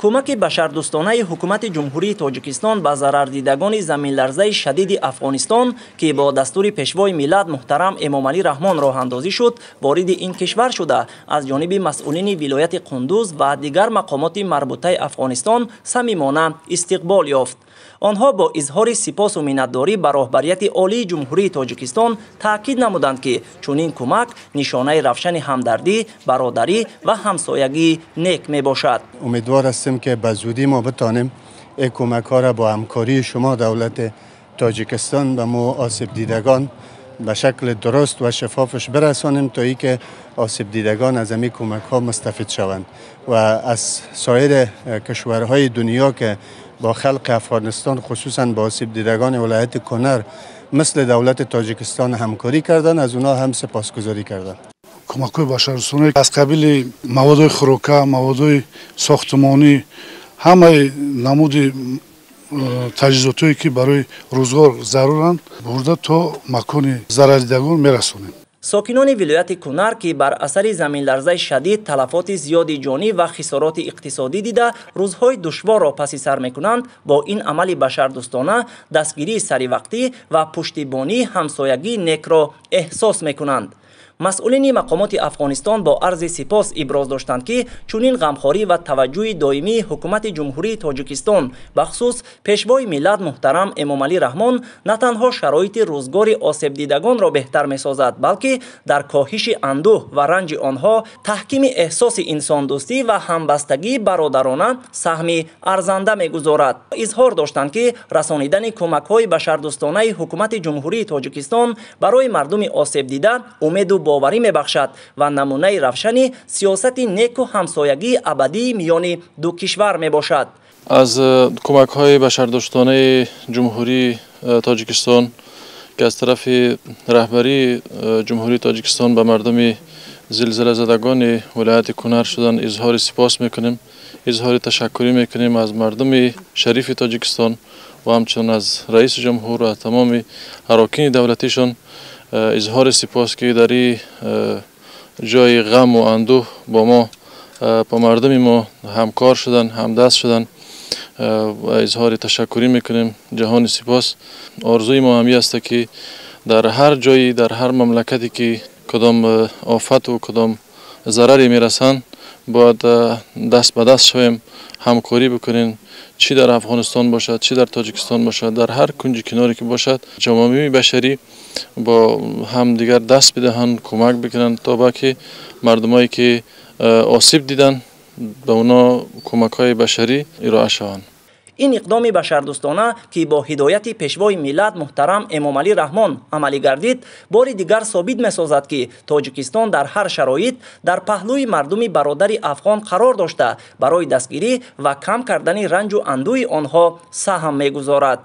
کمک بشردوستانه حکومت جمهوری تاجیکستان به ضرردیدگان زمین‌لرزه شدید افغانستان که با دستور پیشوای ملت محترم امامعلی رحمان راه اندازی شد وارد این کشور شده از جانب مسئولین ولایت قندوز و دیگر مقامات مربوطه افغانستان صمیمانه استقبال یافت. آنها با اظهار سپاس و منتداری به راهبریت عالی جمهوری تاجیکستان تاکید نمودند که چنین کمک نشانه روشن همدردی، برادری و همسایگی نیک می باشد. امیدوار هستیم که به زودی ما بتانیم این کمک ها را با همکاری شما دولت تاجیکستان به ما آسیب دیدگان به شکل درست و شفافش برسانیم تا ای که آسیب دیدگان از این کمک ها مستفید شوند و از سایر کشورهای دنیا که با خلق افغانستان خصوصا با آسیب دیدگان ولایت کنر مثل دولت تاجیکستان همکاری کردن، از اونا هم سپاسگزاری کردن. کمک‌های بشردوستانه از قبیل مواد خوراکی، مواد ساختمانی، همه نمود تجهیزاتی که برای روزگار ضرورند برده تا مکان ضرردیدگان میرسونیم. ساکنان ولایت کنر که بر اثر زمین‌لرزه شدید تلفات زیادی جانی و خسارات اقتصادی دیده روزهای دشوار را پس سر میکنند، با این عمل بشردوستانه دستگیری سریع و پشتیبانی همسایگی نیک را احساس میکنند. مسئولین مقامات افغانستان با عرض سپاس ابراز داشتند که چنین غمخواری و توجه دائمی حکومت جمهوری تاجیکستان بخصوص پیشوای ملت محترم امامعلی رحمان نه تنها شرایط روزگار آسیب دیدگان را بهتر می‌سازد، بلکه در کاهش اندوه و رنج آنها تحکیم احساس انسان دوستی و همبستگی برادرانه سهمی ارزنده می‌گذارد. اظهار داشتند که رسانیدن کمک‌های بشردوستانه حکومت جمهوری تاجیکستان برای مردم آسیب دیده امید و باوری میبخشد و نمونه روشن سیاست نیک و همسایگی ابدی میان دو کشور میباشد. از کمک های بشردوستانه جمهوری تاجیکستان که از طرف رهبری جمهوری تاجیکستان به مردم زلزله زدگان ولایت کنر شدن اظهار سپاس میکنیم، اظهار تشکری میکنیم از مردم شریف تاجیکستان و همچنین از رئیس جمهور و تمام اراکین دولتیشان اظهار سپاس که در جای غم و اندوه با ما با مردم ما همکار شدن، همدست شدن و اظهار تشکری میکنیم. جهان سپاس. آرزوی ما همی است که در هر جایی در هر مملکتی که کدام آفت و کدام ضرری میرسند باید دست به دست شویم، همکاری بکنیم، چی در افغانستان باشد چی در تاجیکستان باشد، در هر کنج کناری که باشد جوامع بشری با هم دیگر دست بدهند، کمک بکنند تا با که مردمایی که آسیب دیدن به اونا کمک های بشری ارائه شوند. این اقدام بشردوستانه که با هدایت پیشوای ملت محترم امامعلی رحمان عملی گردید بار دیگر ثابت می‌سازد که تاجیکستان در هر شرایط در پهلوی مردم برادر افغان قرار داشته برای دستگیری و کم کردن رنج و اندوه آنها سهم می‌گذارد.